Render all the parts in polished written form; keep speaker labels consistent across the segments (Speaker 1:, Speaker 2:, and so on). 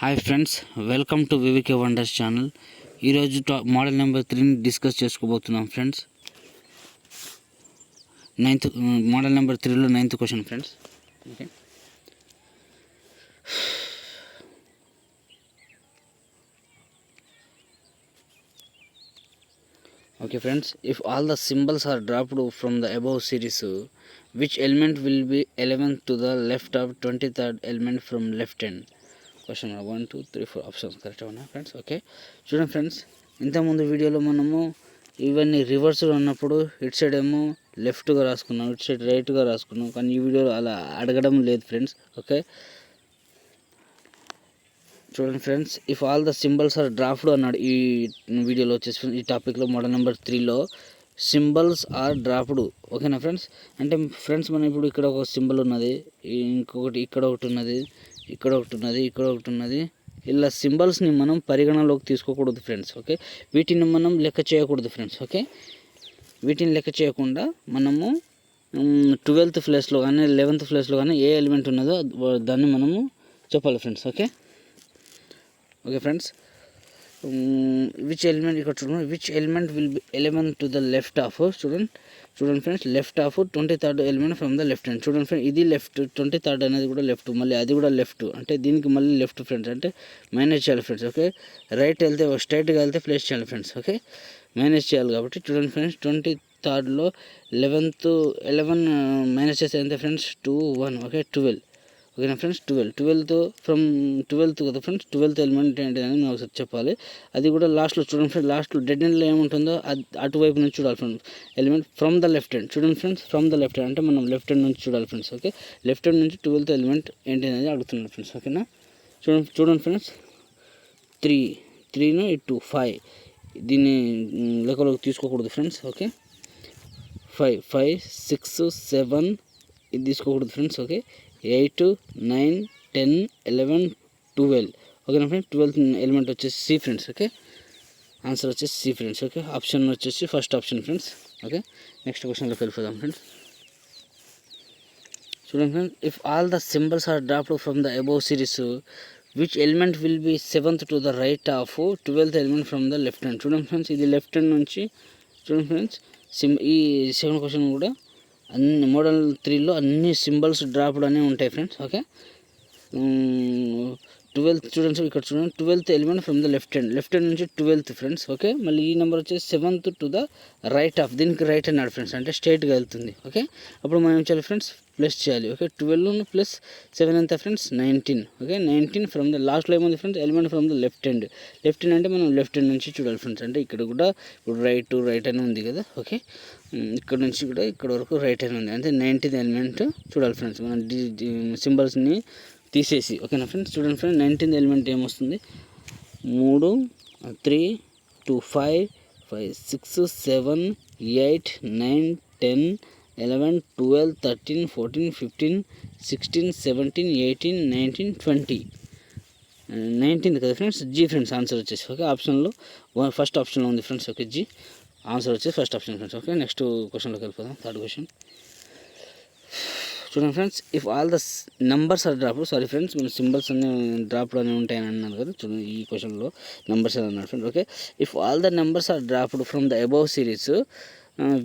Speaker 1: Hi friends, welcome to VVK wonders channel. ఈరోజు model number 3ని discuss చేసుకోబోతున్నాం friends. Model number 3లో 9th question friends. Okay friends, if all the symbols are dropped from the above series, which element will be 11th to the left of 23rd element from left hand? Question 1 2 3 4 options correct అవునా friends? Okay చూడండి friends, ఇంతకుముందు వీడియోలో మనము ఇవన్నీ రివర్స్లో ఉన్నప్పుడు ఇటు side ఏమో లెఫ్ట్గా రాసుకున్నాం, ఇటు సైడ్ రైట్గా రాసుకున్నాం. కానీ ఈ వీడియోలో అలా అడగడం లేదు ఫ్రెండ్స్. ఓకే చూడండి friends, if all the symbols are dropped అన్నాడు ఈ వీడియోలో వచ్చేసి. ఈ టాపిక్లో మోడల్ నెంబర్ 3లో సింబల్స్ ఆర్ డ్రాఫ్డ్. ఓకేనా ఫ్రెండ్స్? అంటే ఫ్రెండ్స్ మనం ఇప్పుడు ఇక్కడ ఒక సింబల్ ఉన్నది, ఇంకొకటి ఇక్కడ ఒకటి ఉన్నది, ఇక్కడ ఒకటి ఉన్నది, ఇక్కడ ఒకటి ఉన్నది. ఇలా సింబల్స్ని మనం పరిగణలోకి తీసుకోకూడదు ఫ్రెండ్స్. ఓకే, వీటిని మనం లెక్క చేయకూడదు ఫ్రెండ్స్. ఓకే, వీటిని లెక్క చేయకుండా మనము 12th ప్లేస్లో కానీ 11th ప్లేస్లో కానీ ఏ ఎలిమెంట్ ఉన్నదో దాన్ని మనము చెప్పాలి friends. Okay okay friends, which element ఇక్కడ చూడండి, which element will be 11th to the left of చూడండి friends, left of 23rd element from the left hand. చూడండి ఫ్రెండ్స్, ఇది లెఫ్ట్, 23rd అనేది కూడా లెఫ్ట్, మళ్ళీ అది కూడా లెఫ్ట్, అంటే దీనికి మళ్ళీ లెఫ్ట్ ఫ్రెండ్స్, అంటే మేనేజ్ చేయాలి ఫ్రెండ్స్. ఓకే, రైట్ వెళ్తే స్ట్రైట్గా వెళ్తే ప్లేస్ చేయాలి ఫ్రెండ్స్. ఓకే, మేనేజ్ చేయాలి కాబట్టి చూడండి ఫ్రెండ్స్, 23rdలో 11 మేనేజ్ చేస్తే ఎంత ఫ్రెండ్స్? 2 1. ఓకే 12. ఓకేనా ఫ్రెండ్స్? 12th ఫ్రమ్ 12th కదా ఫ్రెండ్స్, 12th ఎలిమెంట్ ఏంటి అని మేము ఒకసారి చెప్పాలి. అది కూడా లాస్ట్లో చూడండి ఫ్రెండ్స్, లాస్ట్లో డెడ్ ఎండ్లో ఏముంటుందో అటువైపు నుంచి చూడాలి friends. Element from the left hand. చూడండి friends, from the left hand అంటే మనం లెఫ్ట్ హ్యాండ్ నుంచి చూడాలి ఫ్రెండ్స్. ఓకే, లెఫ్ట్ హ్యాండ్ నుంచి 12th ఎలిమెంట్ ఏంటి అనేది అడుగుతున్నాడు ఫ్రెండ్స్. ఓకేనా చూడండి ఫ్రెండ్స్, 3 2 5 దీన్ని లెక్కలోకి తీసుకోకూడదు ఫ్రెండ్స్. ఓకే 5 6 7 ఇది తీసుకోకూడదు ఫ్రెండ్స్. ఓకే 8 9 10 11 12. ఓకేనా ఫ్రెండ్స్? 12th ఎలిమెంట్ వచ్చేసి సి ఫ్రెండ్స్. ఓకే, ఆన్సర్ వచ్చేసి సి ఫ్రెండ్స్. ఓకే, ఆప్షన్ వచ్చేసి first option friends. Okay, next క్వశ్చన్లోకి వెళ్ళిపోదాం ఫ్రెండ్స్. చూడండి friends, if all the symbols are dropped from the above series, which element will be 7th to the right of 12th element from the left hand? చూడండి friends, ఇది left hand నుంచి చూడండి friends. ఈ second question కూడా అన్ని model 3లో అన్ని symbols dropped అనే ఉంటాయి ఫ్రెండ్స్. ఓకే 12th చూడండి ఇక్కడ చూడండి, 12th element from the left hand నుంచి 12th ఫ్రెండ్స్. ఓకే, మళ్ళీ ఈ నెంబర్ వచ్చేసి 7th to the right of, దీనికి రైట్ అన్నాడు ఫ్రెండ్స్, అంటే స్ట్రైట్గా వెళ్తుంది. ఓకే, అప్పుడు మనం ఏం చేయాలి ఫ్రెండ్స్? ప్లస్ చేయాలి. ఓకే 12 ప్లస్ 7 ఎంత ఫ్రెండ్స్? 19. ఓకే 19 ఫ్రమ్ ద లాస్ట్లో ఏముంది friends? Element from the left hand అంటే మనం లెఫ్ట్ హ్యాండ్ నుంచి చూడాలి ఫ్రెండ్స్. అంటే ఇక్కడ కూడా ఇప్పుడు రైట్ అని ఉంది కదా. ఓకే, ఇక్కడ నుంచి కూడా ఇక్కడ వరకు రైట్ అని ఉంది, అంటే 19th ఎలిమెంట్ చూడాలి ఫ్రెండ్స్. మనం సింబల్స్ని తీసేసి. ఓకేనా ఫ్రెండ్స్? చూడండి ఫ్రెండ్స్, 19th ఎలిమెంట్ ఏమొస్తుంది? 3 3 2 5 5 6 7 8 9 10 11 12 13 14 15 16 17 18 19 20. 19th కదా ఫ్రెండ్స్, జీ ఫ్రెండ్స్ ఆన్సర్ వచ్చేసి. ఓకే, ఆప్షన్లో ఫస్ట్ ఆప్షన్లో ఉంది ఫ్రెండ్స్. ఓకే, జీ ఆన్సర్ వచ్చేసి first option friends. Okay, next క్వశ్చన్లోకి వెళ్ళిపోదాం. థర్డ్ క్వశ్చన్ చూడండి friends, if all the numbers are dropped, sorry friends మన సింబల్స్ అన్నీ డ్రాప్డ్ అని ఉంటాయని అన్నారు కదా. చూడండి ఈ క్వశ్చన్లో నంబర్స్ అని అన్నారు friends. Okay, if all the numbers are dropped from the above series,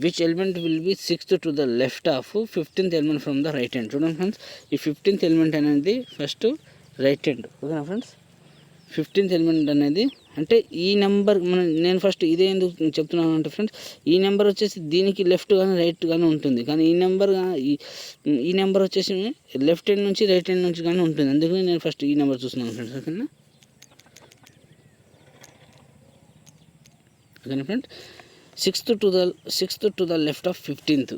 Speaker 1: which element will be 6th to the left of 15th element from the right hand? చూడండి ఫ్రెండ్స్, ఈ 15th ఎలిమెంట్ అనేది first right hand. ఓకేనా friends? 15th element అనేది అంటే ఈ number నేను first ఇదే ఎందుకు చెప్తున్నాను అంటే ఫ్రెండ్స్, ఈ నెంబర్ వచ్చేసి దీనికి లెఫ్ట్ కానీ రైట్ కానీ ఉంటుంది, కానీ ఈ నెంబర్ వచ్చేసి లెఫ్ట్ హ్యాండ్ నుంచి రైట్ హ్యాండ్ నుంచి కానీ ఉంటుంది. అందుకని నేను ఫస్ట్ ఈ నెంబర్ చూస్తున్నాను ఫ్రెండ్స్. ఓకేనా friends, 6th to the left of 15th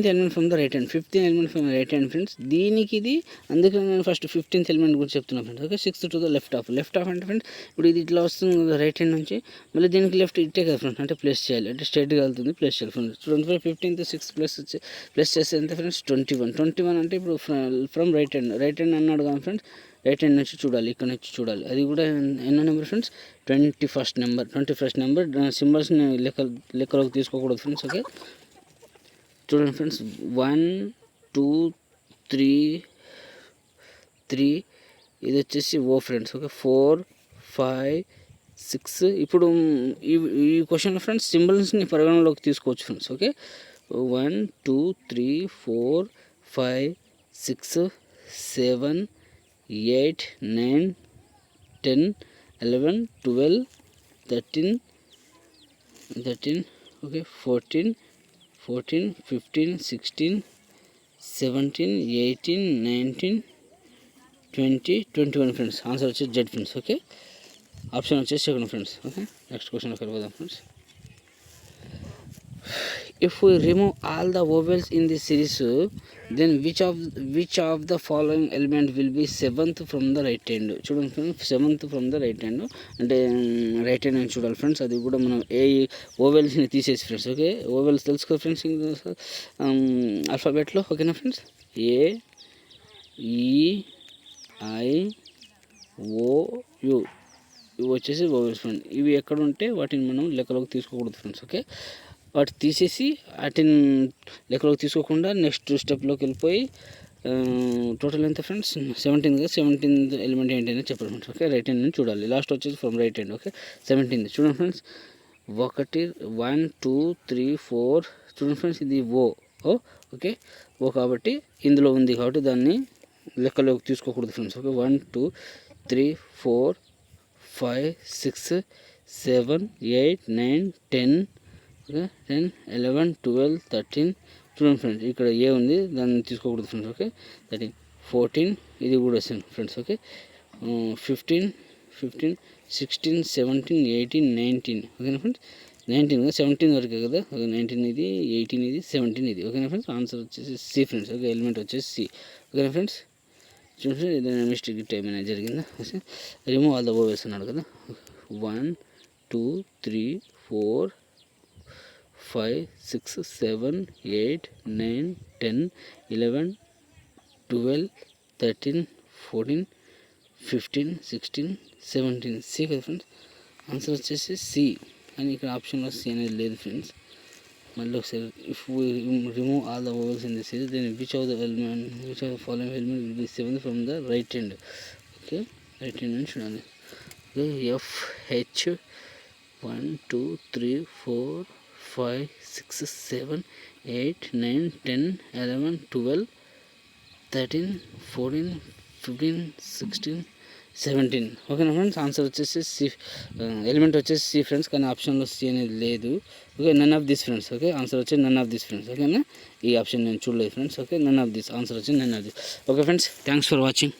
Speaker 1: element from the right hand, 15th element from right hand friends. దీనికి ఇది, అందుకని నేను ఫస్ట్ 15th ఎలిమెంట్ గురించి చెప్తున్నాను friends. Okay 6th to the left of అంటే ఫ్రెండ్స్ ఇప్పుడు ఇది ఇట్లా వస్తుంది రైట్ హ్యాండ్ నుంచి, మళ్ళీ దీనికి లెఫ్ట్ ఇట్టే కదా ఫ్రెండ్స్, అంటే ప్లేస్ చేయాలి, అంటే స్ట్రైట్గా వెళ్తుంది, ప్లేస్ చేయాలి ఫ్రెండ్స్. చూడండి 15th 6 ప్లస్ చేస్తే ఎంత ఫ్రెండ్స్? 21 అంటే ఇప్పుడు ఫ్రమ్ రైట్ హ్యాండ్ అన్నాడు కదా ఫ్రెండ్స్. రైట్ హ్యాండ్ నుంచి చూడాలి, ఇక్కడ నుంచి చూడాలి. అది కూడా ఎన్నో నెంబర్ ఫ్రెండ్స్? 21st number. సింబల్స్ని లెక్కలోకి తీసుకోకూడదు ఫ్రెండ్స్. ఓకే చూడండి ఫ్రెండ్స్, 1 2 3 ఇది వచ్చేసి ఓ ఫ్రెండ్స్. ఓకే 4 5 6. ఇప్పుడు ఈ క్వశ్చన్లో ఫ్రెండ్స్ సింబల్స్ని పరిగణలోకి తీసుకోవచ్చు friends. Okay 1 2 3 4 5 6 7 8 9 10 11 12 13 okay 14 15 16 17 18 19 20 21 friends. Answer వచ్చేసి జెడ్ ఫ్రెండ్స్. ఓకే ఆప్షన్ వచ్చేసి second friends. Okay next question వెళ్ళిపోదాం friends. If we remove all the vowels in this series, then which of the following element will be seventh from the right hand? చూడండి friends seventh from the right hand అంటే right hand అని చూడాలి friends. అది కూడా మనం ఓవెల్స్ని తీసేసి friends. Okay vowels తెలుసుకో friends ఆల్ఫాబెట్లో. ఓకేనా ఫ్రెండ్స్ ఏ ఈ ఐ ఓ యు ఇవి వచ్చేసి ఓవెల్స్ ఫ్రెండ్స్. ఇవి ఎక్కడ ఉంటే వాటిని మనం లెక్కలోకి తీసుకోకూడదు ఫ్రెండ్స్. ఓకే వాటి తీసేసి వాటిని లెక్కలోకి తీసుకోకుండా నెక్స్ట్ స్టెప్లోకి వెళ్ళిపోయి టోటల్ ఎంత ఫ్రెండ్స్ 17గా 17th ఎలిమెంట్ ఏంటనే చెప్పాలి ఫ్రెండ్స్. ఓకే రైట్ హ్యాండ్ నుంచి చూడాలి. లాస్ట్ వచ్చేసి from right hand. Okay 17th చూడండి ఫ్రెండ్స్ 1 2 3 4 చూడండి ఫ్రెండ్స్ ఇది ఓ ఓకే ఓ కాబట్టి ఇందులో ఉంది కాబట్టి దాన్ని లెక్కలోకి తీసుకోకూడదు ఫ్రెండ్స్. ఓకే 1 2 3 4 5 6 7 8 9 10 10 11 12 13 చూడండి ఫ్రెండ్స్ ఇక్కడ ఏ ఉంది దాన్ని తీసుకోకూడదు ఫ్రెండ్స్. ఓకే 13 14 ఇది కూడా వస్తుంది ఫ్రెండ్స్. ఓకే 15 16 17 18 19 ఓకేనా ఫ్రెండ్స్ 19 17 వరకే కదా. 19 ఇది 18 ఇది 17 ఇది. ఓకేనా ఫ్రెండ్స్ ఆన్సర్ వచ్చేసి సి ఫ్రెండ్స్. ఓకే ఎలిమెంట్ వచ్చేసి సి. ఓకేనా ఫ్రెండ్స్ చూడండి ఏదైనా మిస్టేక్ టైం అనేది జరిగిందా. రిమూవ్ ఆల్ ద ఓవెల్స్ అన్నాడు కదా 1 2 3 4 5 6 7 8 9 10 11 12 13 14 15 16 17 సి కదా ఫ్రెండ్స్ ఆన్సర్ వచ్చేసి సి. కానీ ఇక్కడ ఆప్షన్లో సి అనేది లేదు ఫ్రెండ్స్. మళ్ళీ ఒకసారి if remove all the vowels in the series then which of the following element will be seventh from the right hand. Okay right hand నుంచి చూడాలి. ఎఫ్ హెచ్ 1 2 3 4 5 6 7 8 9 10 11 12 13 14 15 16 17 ఓకేనా ఫ్రెండ్స్ ఆన్సర్ వచ్చేసి సి ఎలిమెంట్ వచ్చేసి C friends. కానీ ఆప్షన్లో C అనేది లేదు. Okay none of this friends. Okay answer వచ్చి నన్ ఆఫ్ దిస్ ఫ్రెండ్స్. ఓకేనా ఈ ఆప్షన్ నేను చూడలేదు friends. Okay none of this answer వచ్చి none of this. Okay friends thanks for watching.